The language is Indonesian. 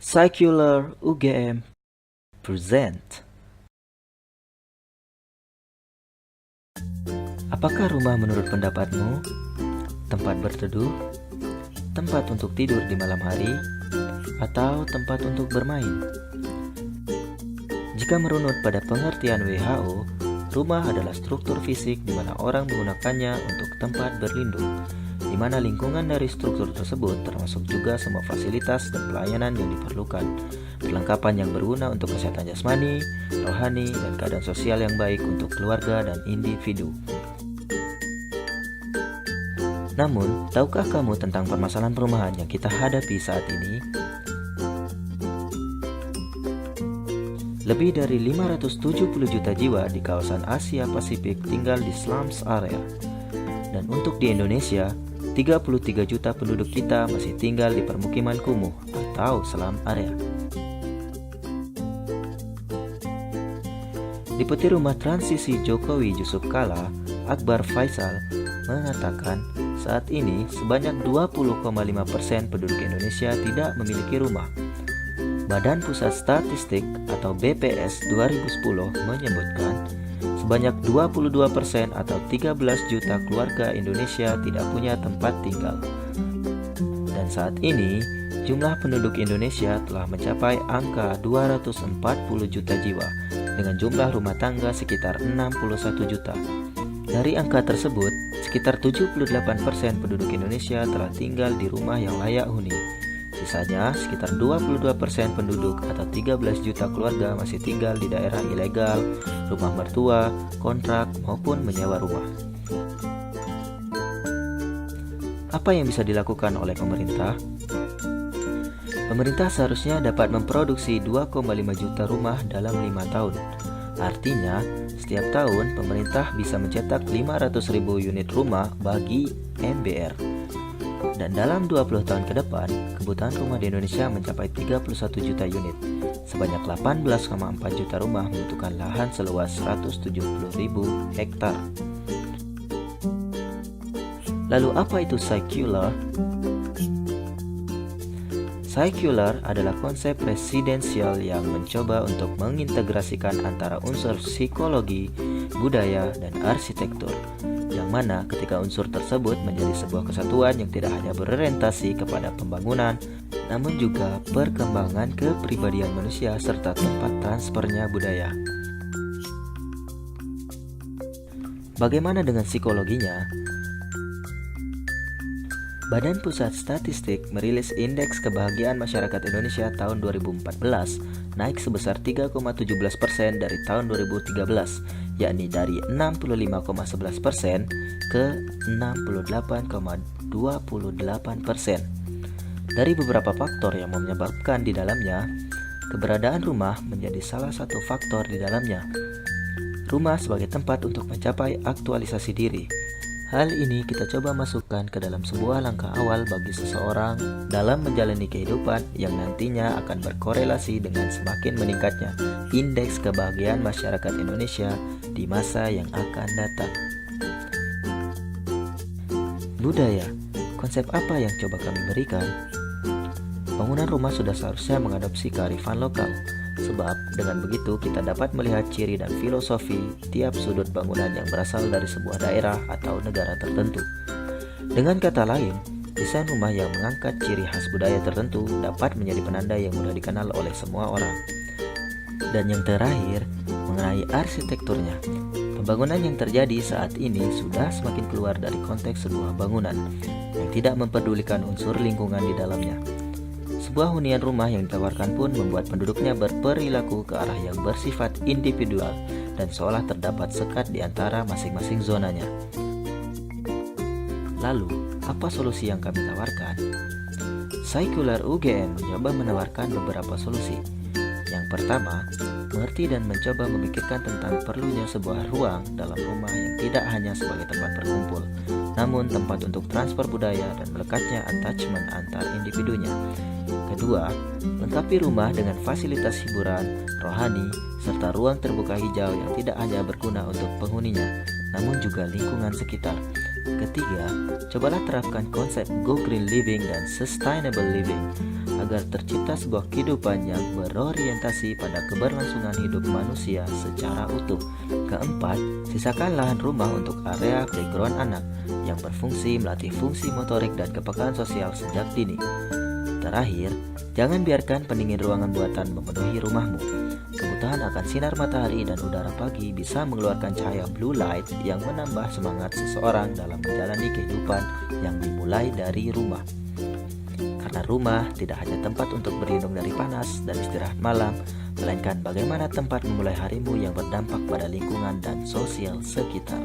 Circular UGM present. Apakah rumah menurut pendapatmu tempat berteduh, tempat untuk tidur di malam hari, atau tempat untuk bermain? Jika merunut pada pengertian WHO, rumah adalah struktur fisik di mana orang menggunakannya untuk tempat berlindung, di mana lingkungan dari struktur tersebut termasuk juga semua fasilitas dan pelayanan yang diperlukan, perlengkapan yang berguna untuk kesehatan jasmani, rohani, dan keadaan sosial yang baik untuk keluarga dan individu. Namun, tahukah kamu tentang permasalahan perumahan yang kita hadapi saat ini? Lebih dari 570 juta jiwa di kawasan Asia Pasifik tinggal di slums area. Dan untuk di Indonesia, 33 juta penduduk kita masih tinggal di permukiman kumuh atau slum area. Deputi Rumah Transisi Jokowi Yusuf Kala, Akbar Faisal, mengatakan saat ini sebanyak 20,5% penduduk Indonesia tidak memiliki rumah. Badan Pusat Statistik atau BPS 2010 menyebutkan sebanyak 22% atau 13 juta keluarga Indonesia tidak punya tempat tinggal. Dan saat ini, jumlah penduduk Indonesia telah mencapai angka 240 juta jiwa dengan jumlah rumah tangga sekitar 61 juta. Dari angka tersebut, sekitar 78% penduduk Indonesia telah tinggal di rumah yang layak huni. Sisanya, sekitar 22% penduduk atau 13 juta keluarga masih tinggal di daerah ilegal, rumah mertua, kontrak, maupun menyewa rumah. Apa yang bisa dilakukan oleh pemerintah? Pemerintah seharusnya dapat memproduksi 2,5 juta rumah dalam 5 tahun. Artinya, setiap tahun pemerintah bisa mencetak 500.000 unit rumah bagi MBR. Dan dalam 20 tahun ke depan, kebutuhan rumah di Indonesia mencapai 31 juta unit. Sebanyak 18,4 juta rumah membutuhkan lahan seluas 170.000 hektar. Lalu apa itu circular? Circular adalah konsep residensial yang mencoba untuk mengintegrasikan antara unsur psikologi, budaya, dan arsitektur, yang mana ketika unsur tersebut menjadi sebuah kesatuan yang tidak hanya berorientasi kepada pembangunan, namun juga perkembangan kepribadian manusia serta tempat transfernya budaya. Bagaimana dengan psikologinya? Badan Pusat Statistik merilis Indeks Kebahagiaan Masyarakat Indonesia tahun 2014 naik sebesar 3,17% dari tahun 2013, yakni dari 65,11% ke 68,28%. Dari beberapa faktor yang menyebabkan di dalamnya, keberadaan rumah menjadi salah satu faktor di dalamnya. Rumah sebagai tempat untuk mencapai aktualisasi diri. Hal ini kita coba masukkan ke dalam sebuah langkah awal bagi seseorang dalam menjalani kehidupan yang nantinya akan berkorelasi dengan semakin meningkatnya indeks kebahagiaan masyarakat Indonesia di masa yang akan datang. Budaya, konsep apa yang coba kami berikan? Bangunan rumah sudah seharusnya mengadopsi kearifan lokal. Sebab dengan begitu kita dapat melihat ciri dan filosofi tiap sudut bangunan yang berasal dari sebuah daerah atau negara tertentu. Dengan kata lain, desain rumah yang mengangkat ciri khas budaya tertentu dapat menjadi penanda yang mudah dikenal oleh semua orang. Dan yang terakhir, mengenai arsitekturnya. Pembangunan yang terjadi saat ini sudah semakin keluar dari konteks sebuah bangunan yang tidak mempedulikan unsur lingkungan di dalamnya. Sebuah hunian rumah yang ditawarkan pun membuat penduduknya berperilaku ke arah yang bersifat individual dan seolah terdapat sekat di antara masing-masing zonanya. Lalu, apa solusi yang kami tawarkan? Circular UGM mencoba menawarkan beberapa solusi. Yang pertama, mengerti dan mencoba memikirkan tentang perlunya sebuah ruang dalam rumah yang tidak hanya sebagai tempat berkumpul, namun tempat untuk transfer budaya dan melekatnya attachment antar individunya. Kedua, lengkapi rumah dengan fasilitas hiburan, rohani, serta ruang terbuka hijau yang tidak hanya berguna untuk penghuninya, namun juga lingkungan sekitar. Ketiga, cobalah terapkan konsep Go Green Living dan Sustainable Living agar tercipta sebuah kehidupan yang berorientasi pada keberlangsungan hidup manusia secara utuh. Keempat, sisakan lahan rumah untuk area playground anak yang berfungsi melatih fungsi motorik dan kepekaan sosial sejak dini. Terakhir, jangan biarkan pendingin ruangan buatan memenuhi rumahmu. Kebutuhan akan sinar matahari dan udara pagi bisa mengeluarkan cahaya blue light yang menambah semangat seseorang dalam menjalani kehidupan yang dimulai dari rumah. Karena rumah tidak hanya tempat untuk berlindung dari panas dan istirahat malam, melainkan bagaimana tempat memulai harimu yang berdampak pada lingkungan dan sosial sekitar.